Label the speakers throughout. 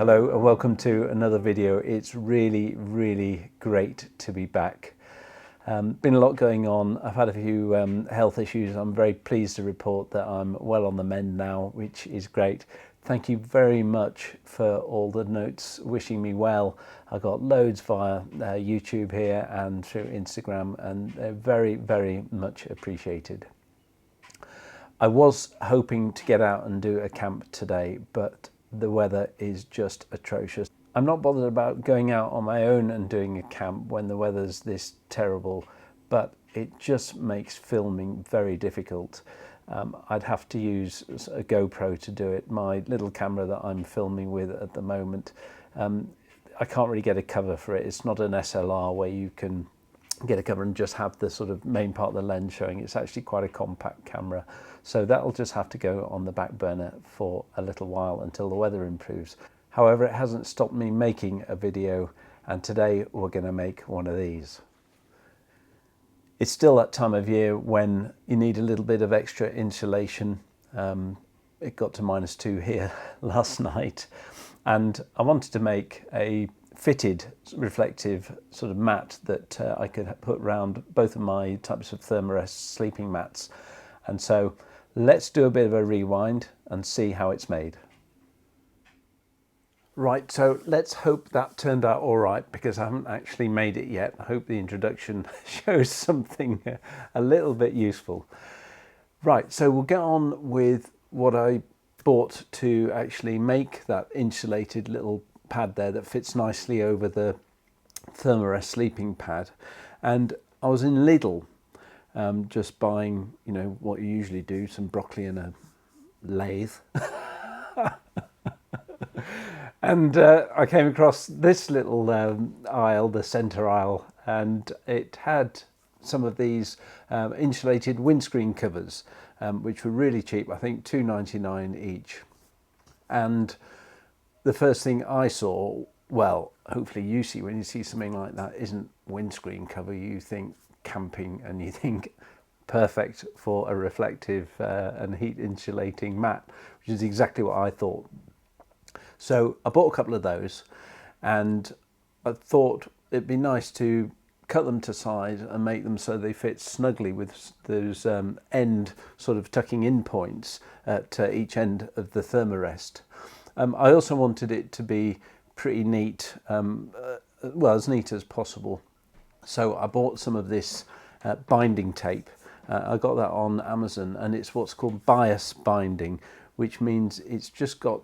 Speaker 1: Hello and welcome to another video. It's really great to be back. Been a lot going on. I've had a few health issues. I'm very pleased to report that I'm well on the mend now, which is great. Thank you very much for all the notes wishing me well. I got loads via YouTube here and through Instagram, and they're very much appreciated. I was hoping to get out and do a camp today, but the weather is just atrocious. I'm not bothered about going out on my own and doing a camp when the weather's this terrible, but it just makes filming very difficult. I'd have to use a GoPro to do it. My little camera that I'm filming with at the moment, I can't really get a cover for it. It's not an SLR where you can get a cover and just have the sort of main part of the lens showing. It's actually quite a compact camera, so that'll just have to go on the back burner for a little while until the weather improves. However, it hasn't stopped me making a video, and today we're going to make one of these. It's still that time of year when you need a little bit of extra insulation. It got to -2 here last night, and I wanted to make a fitted reflective sort of mat that I could put around both of my types of Thermarest sleeping mats. And so let's do a bit of a rewind and see how it's made. Right, so let's hope that turned out all right, because I haven't actually made it yet. I hope the introduction shows something a little bit useful. Right, so we'll get on with what I bought to actually make that insulated little pad there that fits nicely over the Thermarest sleeping pad. And I was in Lidl just buying, you know, what you usually do, some broccoli and a lathe. And I came across this little aisle, the centre aisle, and it had some of these insulated windscreen covers, which were really cheap. I think £2.99 each. And the first thing I saw, well, hopefully you see when you see something like that, isn't windscreen cover. You think camping and you think perfect for a reflective and heat insulating mat, which is exactly what I thought. So I bought a couple of those, and I thought it'd be nice to cut them to size and make them so they fit snugly with those end sort of tucking in points at each end of the Thermarest. I also wanted it to be pretty neat, well, as neat as possible. So I bought some of this binding tape. I got that on Amazon, and it's what's called bias binding, which means it's just got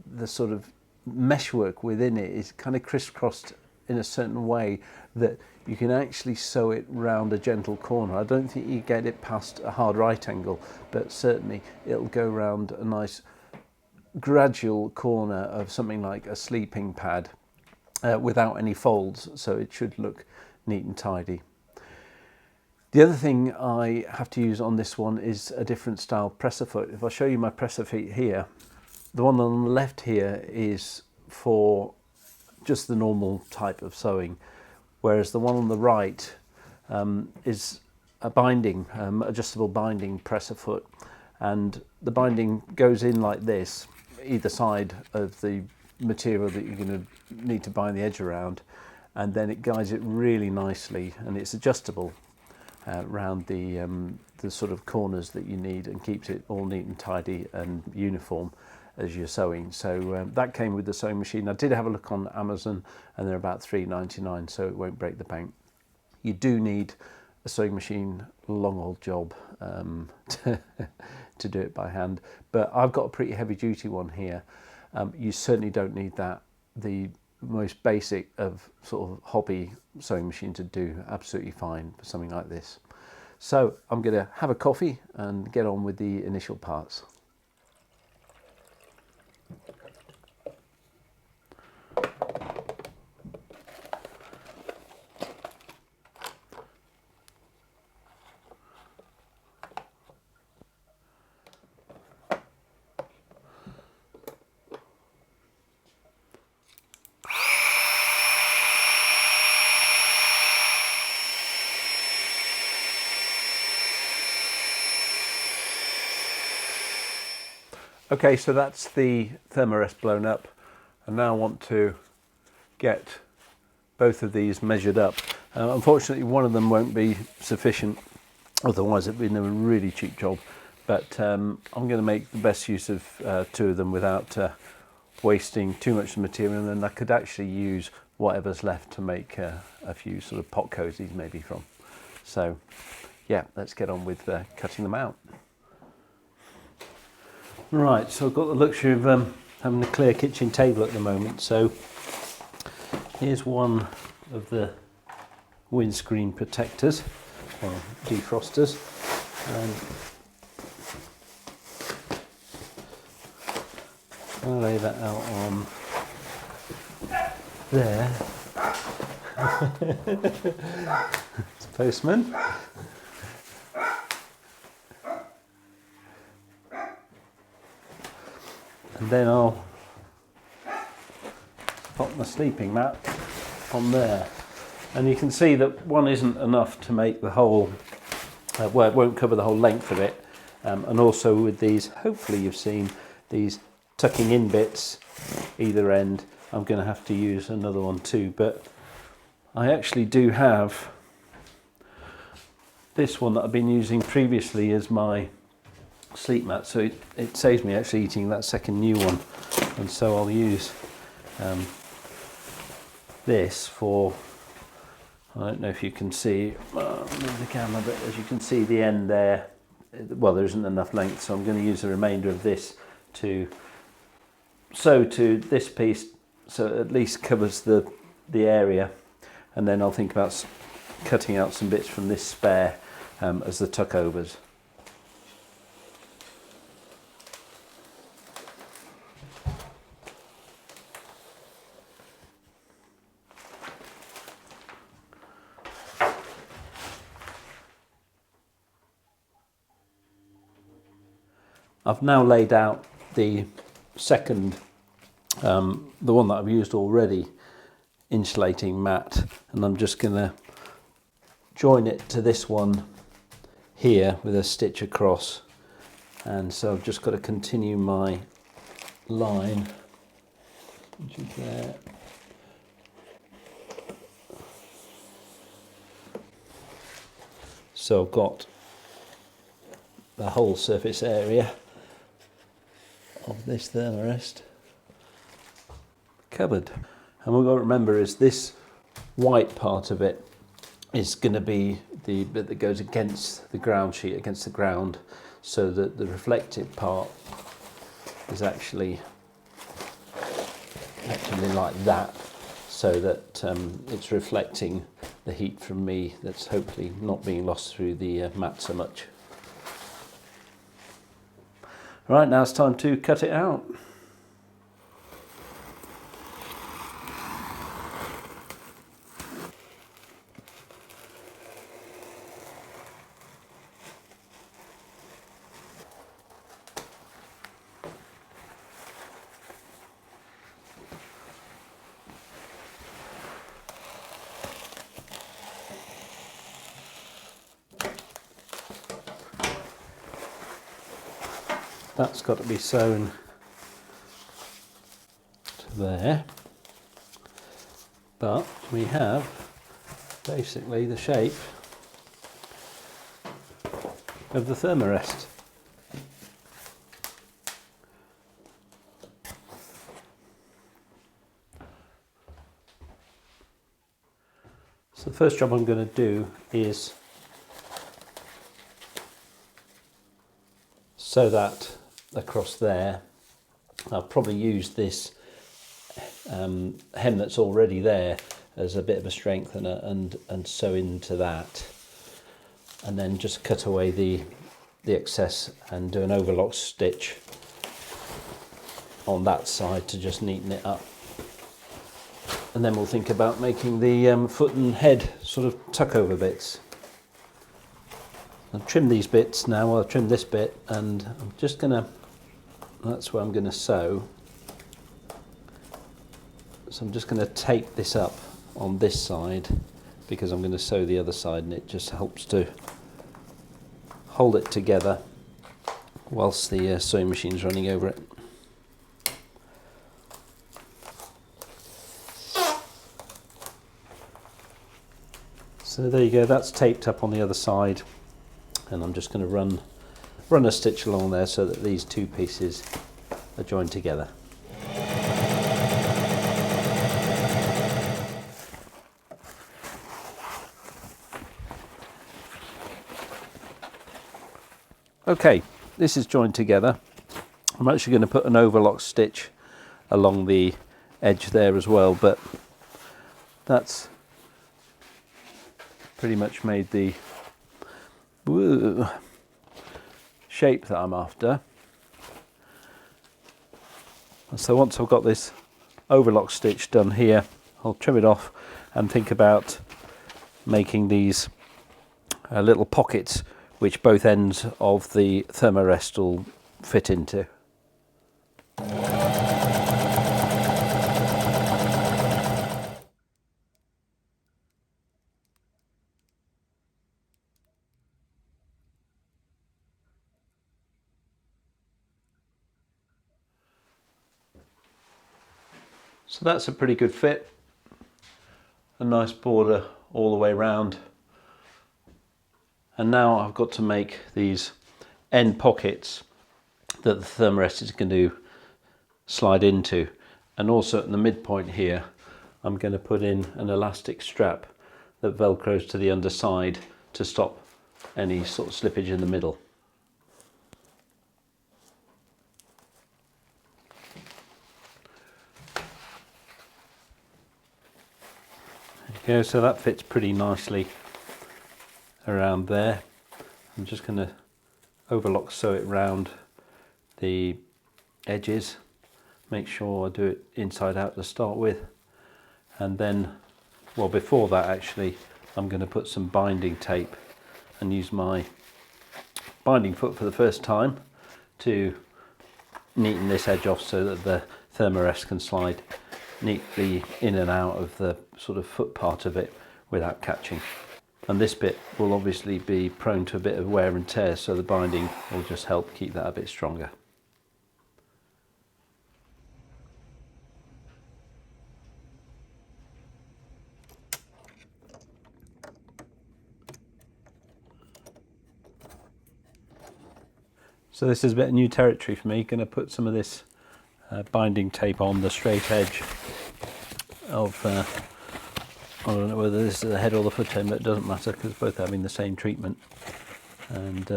Speaker 1: the sort of meshwork within it is kind of crisscrossed in a certain way that you can actually sew it round a gentle corner. I don't think you get it past a hard right angle, but certainly it'll go round a nice gradual corner of something like a sleeping pad without any folds, so it should look neat and tidy. The other thing I have to use on this one is a different style presser foot. If I show you my presser feet here, the one on the left here is for just the normal type of sewing, whereas the one on the right is a binding, adjustable binding presser foot, and the binding goes in like this, either side of the material that you're going to need to bind the edge around, and then it guides it really nicely, and it's adjustable around the sort of corners that you need, and keeps it all neat and tidy and uniform as you're sewing. So that came with the sewing machine. I did have a look on Amazon, and they're about £3.99, so it won't break the bank. You do need a sewing machine, long old job, to do it by hand, but I've got a pretty heavy duty one here. You certainly don't need that. The most basic of sort of hobby sewing machine to do absolutely fine for something like this. So I'm going to have a coffee and get on with the initial parts. Okay, so that's the Thermarest blown up. I now want to get both of these measured up. Unfortunately, one of them won't be sufficient, otherwise it'd been a really cheap job. But I'm going to make the best use of two of them without wasting too much material, and I could actually use whatever's left to make a few sort of pot cozies maybe from. So yeah, let's get on with cutting them out. Right, so I've got the luxury of having a clear kitchen table at the moment, so here's one of the windscreen protectors or defrosters, and I'll lay that out on there. It's a postman. And then I'll pop my sleeping mat on there. And you can see that one isn't enough to make the whole, well, it won't cover the whole length of it. And also with these, hopefully you've seen these tucking in bits either end, I'm going to have to use another one too. But I actually do have this one that I've been using previously as my sleep mat, so it saves me actually eating that second new one, and so I'll use this for, I don't know if you can see, move the camera, but as you can see the end there, well, there isn't enough length, so I'm going to use the remainder of this to sew to this piece, so it at least covers the area, and then I'll think about cutting out some bits from this spare as the tuck overs. I've now laid out the second, the one that I've used already, insulating mat, and I'm just going to join it to this one here with a stitch across, and so I've just got to continue my line, which is there. So I've got the whole surface area of this Thermarest covered. And what we've got to remember is this white part of it is going to be the bit that goes against the ground sheet, against the ground, so that the reflective part is actually like that, so that it's reflecting the heat from me that's hopefully not being lost through the mat so much. Right, now it's time to cut it out. That's got to be sewn to there, but we have basically the shape of the Thermarest. So the first job I'm going to do is sew that across there. I'll probably use this hem that's already there as a bit of a strengthener and sew into that, and then just cut away the excess and do an overlock stitch on that side to just neaten it up, and then we'll think about making the foot and head sort of tuck over bits. I'll trim these bits now. I'll trim this bit, and I'm just going to, that's where I'm going to sew. So I'm just going to tape this up on this side because I'm going to sew the other side, and it just helps to hold it together whilst the sewing machine's running over it. So there you go, that's taped up on the other side, and I'm just going to run a stitch along there so that these two pieces are joined together. Okay, this is joined together. I'm actually going to put an overlock stitch along the edge there as well, but that's pretty much made the shape that I'm after. And so once I've got this overlock stitch done here, I'll trim it off and think about making these little pockets which both ends of the Thermarest will fit into. So that's a pretty good fit. A nice border all the way around. And now I've got to make these end pockets that the Thermarest is going to slide into. And also at the midpoint here, I'm going to put in an elastic strap that velcros to the underside to stop any sort of slippage in the middle. There you go, so that fits pretty nicely around there. I'm just going to overlock sew it round the edges, make sure I do it inside out to start with, and then, well, before that actually, I'm going to put some binding tape and use my binding foot for the first time to neaten this edge off so that the Thermarest can slide neatly in and out of the sort of foot part of it without catching. And this bit will obviously be prone to a bit of wear and tear, so the binding will just help keep that a bit stronger. So this is a bit of new territory for me. Going to put some of this binding tape on the straight edge of, I don't know whether this is the head or the foot end, but it doesn't matter because both having the same treatment. And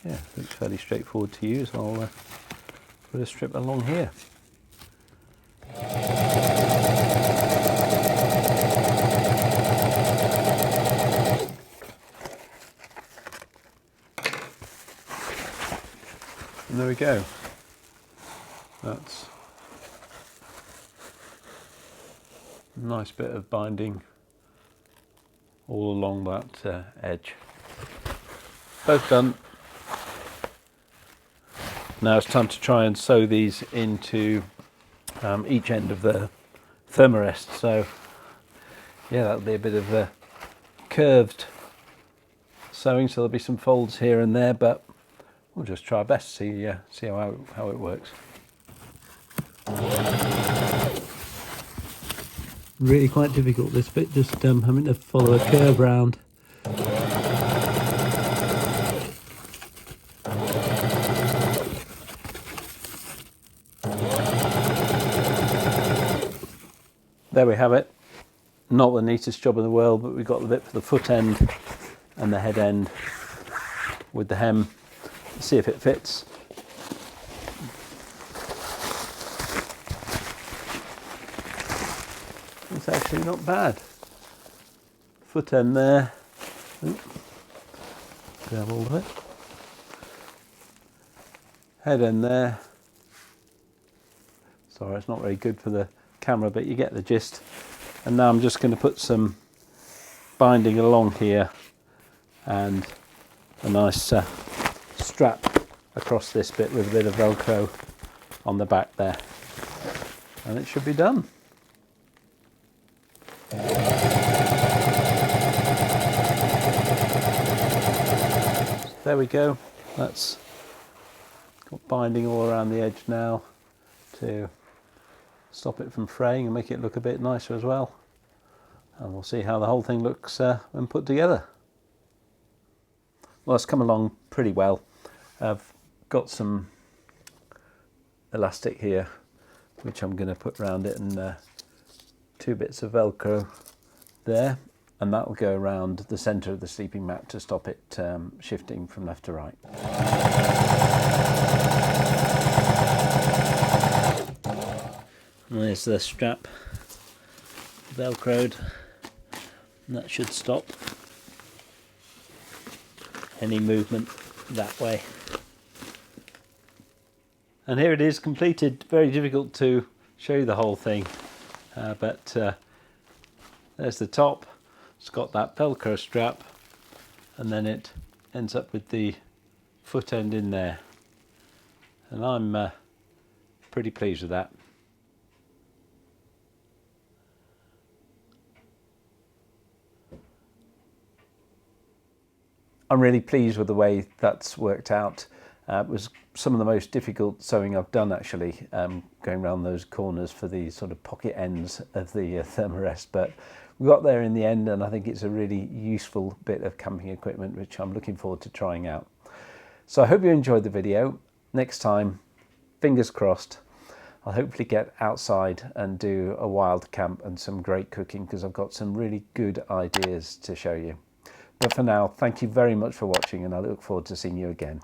Speaker 1: yeah, looks fairly straightforward to use. I'll put a strip along here. And there we go. That's a nice bit of binding all along that edge. Both done. Now it's time to try and sew these into each end of the Thermarest. So yeah, that'll be a bit of a curved sewing, so there'll be some folds here and there, but we'll just try our best to see how it works. Really quite difficult this bit, just having to follow a curve round. There we have it. Not the neatest job in the world, but we've got the bit for the foot end and the head end with the hem. Let's see if it fits. It's actually not bad. Foot end there. Grab all of it. Head end there. Sorry, it's not very good for the camera, but you get the gist. And now I'm just going to put some binding along here and a nice strap across this bit with a bit of Velcro on the back there, and it should be done. There we go. That's got binding all around the edge now to stop it from fraying and make it look a bit nicer as well. and we'll see how the whole thing looks when put together. Well, it's come along pretty well. I've got some elastic here which I'm going to put around it, and 2 bits of Velcro there, and that will go around the centre of the sleeping mat to stop it shifting from left to right. And there's the strap Velcroed, and that should stop any movement that way. And here it is completed. Very difficult to show you the whole thing, but there's the top. It's got that Velcro strap, and then it ends up with the foot end in there, and I'm pretty pleased with that. I'm really pleased with the way that's worked out. It was some of the most difficult sewing I've done, actually, going around those corners for the sort of pocket ends of the Thermarest, but we got there in the end, and I think it's a really useful bit of camping equipment which I'm looking forward to trying out. So I hope you enjoyed the video. Next time, fingers crossed, I'll hopefully get outside and do a wild camp and some great cooking, because I've got some really good ideas to show you. But for now, thank you very much for watching, and I look forward to seeing you again.